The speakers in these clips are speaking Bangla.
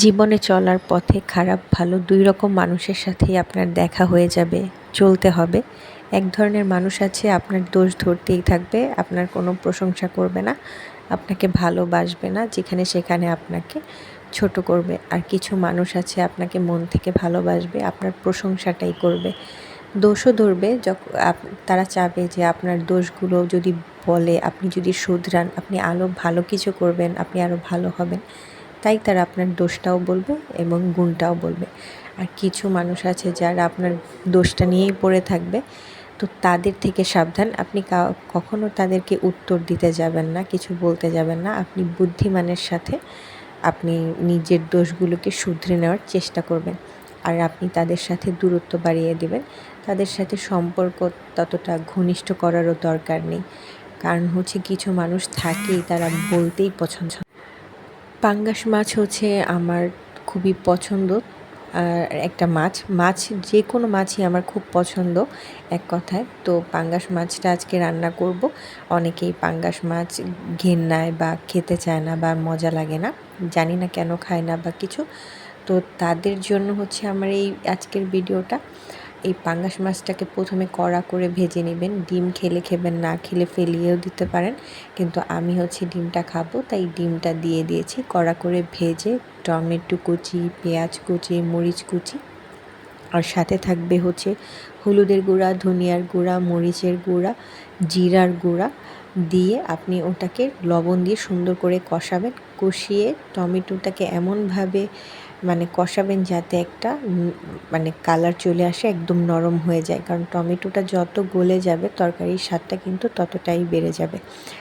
জীবনে চলার পথে খারাপ ভালো দুই রকম মানুষের সাথেই আপনার দেখা হয়ে যাবে, চলতে হবে। এক ধরনের মানুষ আছে আপনার দোষ ধরতেই থাকবে, আপনার কোনো প্রশংসা করবে না, আপনাকে ভালোবাসবে না, যেখানে সেখানে আপনাকে ছোট করবে। আর কিছু মানুষ আছে আপনাকে মন থেকে ভালোবাসবে, আপনার প্রশংসাটাই করবে, দোষও ধরবে। তারা চাবে যে আপনার দোষগুলো যদি বলে, আপনি যদি শুধরান, আপনি আরও ভালো কিছু করবেন, আপনি আরও ভালো হবেন, তাই তারা আপনার দোষটাও বলবে এবং গুণটাও বলবে। আর কিছু মানুষ আছে যারা আপনার দোষটা নিয়েই পড়ে থাকবে, তো তাদের থেকে সাবধান। আপনি কখনো তাদেরকে উত্তর দিতে যাবেন না, কিছু বলতে যাবেন না। আপনি বুদ্ধিমানের সাথে আপনি নিজের দোষগুলোকে শুধরে নেওয়ার চেষ্টা করবেন। আর আপনি তাদের সাথে দূরত্ব বাড়িয়ে দেবেন, তাদের সাথে সম্পর্ক ততটা ঘনিষ্ঠ করারও দরকার নেই। কারণ হচ্ছে কিছু মানুষ থাকেই, তারা বলতেই পছন্দ। পাঙ্গাস মাছ হচ্ছে আমার খুবই পছন্দ একটা মাছ যে কোনো মাছই আমার খুব পছন্দ এক কথায়। তো পাঙ্গাস মাছটা আজকে রান্না করব। অনেকেই পাঙ্গাস মাছ ঘেন্নায় বা খেতে চায় না বা মজা লাগে না, জানি না কেন খায় না বা কিছু। তো তাদের জন্য হচ্ছে আমার এই আজকের ভিডিওটা। এই পাঙ্গাস মাছটাকে প্রথমে কড়া করে ভেজে নেবেন। ডিম খেলে খেবেন, না খেলে ফেলিয়েও দিতে পারেন, কিন্তু আমি হচ্ছে ডিমটা খাবো, তাই ডিমটা দিয়ে দিয়েছি কড়া করে ভেজে। টমেটো কুচি, পেঁয়াজ কুচি, মরিচ কুচি, আর সাথে থাকবে হচ্ছে হলুদের গুঁড়া, ধনিয়ার গুঁড়া, মরিচের গুঁড়া, জিরার গুঁড়া দিয়ে আপনি ওটাকে লবণ দিয়ে সুন্দর করে কষাবেন। কষিয়ে টমেটোটাকে এমনভাবে কষাবেন যাতে একটা কালার চলে আসে, একদম নরম হয়ে যায়। কারণ টমেটোটা যত গলে যাবে তরকারির স্বাদটা কিন্তু ততটাই বেড়ে যাবে।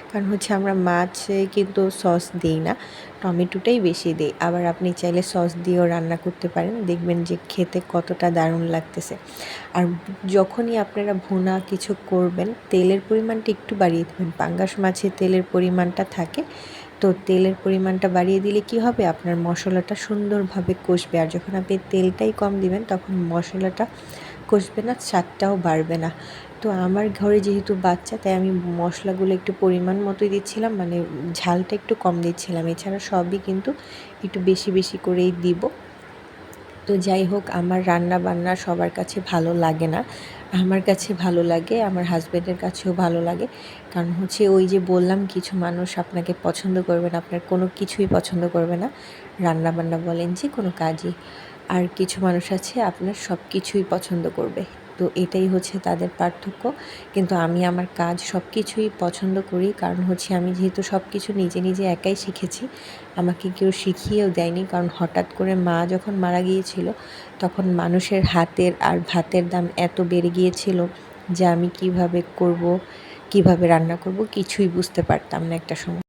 কারণ হচ্ছে আমরা মাছে কিন্তু সস দিই না, টমেটোটাই বেশি দিই। আবার আপনি চাইলে সস দিয়েও রান্না করতে পারেন, দেখবেন যে খেতে কতটা দারুণ লাগতেছে। আর যখনই আপনারা ভুনা কিছু করবেন, তেলের পরিমাণটা একটু বাড়িয়ে দেবেন। পাঙ্গাস মাছে তেলের পরিমাণটা থাকে, তো তেলের পরিমাণটা বাড়িয়ে দিলে কি হবে, আপনার মশলাটা সুন্দরভাবে কষবে। আর যখন আপনি তেলটাই কম দিবেন তখন মশলাটা কষবে না, স্বাদটাও বাড়বে না। তো আমার ঘরে যেহেতু বাচ্চা, তাই আমি মশলাগুলো একটু পরিমাণ মতোই দিচ্ছিলাম, ঝালটা একটু কম দিচ্ছিলাম। এছাড়া সবই কিন্তু একটু বেশি বেশি করেই দিব। তো যাই হোক, আমার রান্না বান্না সবার কাছে ভালো লাগে না, আমার কাছে ভালো লাগে, আমার হাজব্যান্ডের কাছেও ভালো লাগে। কারণ হচ্ছে ওই যে বললাম, কিছু মানুষ আপনাকে পছন্দ করবে না, আপনার কোনো কিছুই পছন্দ করবে না, রান্না বান্না বলেন যে কোনো কাজই। আর কিছু মানুষ আছে আপনার সব কিছুই পছন্দ করবে, তো এটাই হচ্ছে তাদের পার্থক্য। কিন্তু আমি আমার কাজ সব কিছুই পছন্দ করি, কারণ হচ্ছে আমি যেহেতু সব কিছু নিজে নিজে একাই শিখেছি, আমাকে কেউ শিখিয়েও দেয়নি। কারণ হঠাৎ করে মা যখন মারা গিয়েছিল, তখন মানুষের হাতের আর ভাতের দাম এত বেড়ে গিয়েছিল যে আমি কিভাবে রান্না করব কিছুই বুঝতে পারতাম না একটা সময়।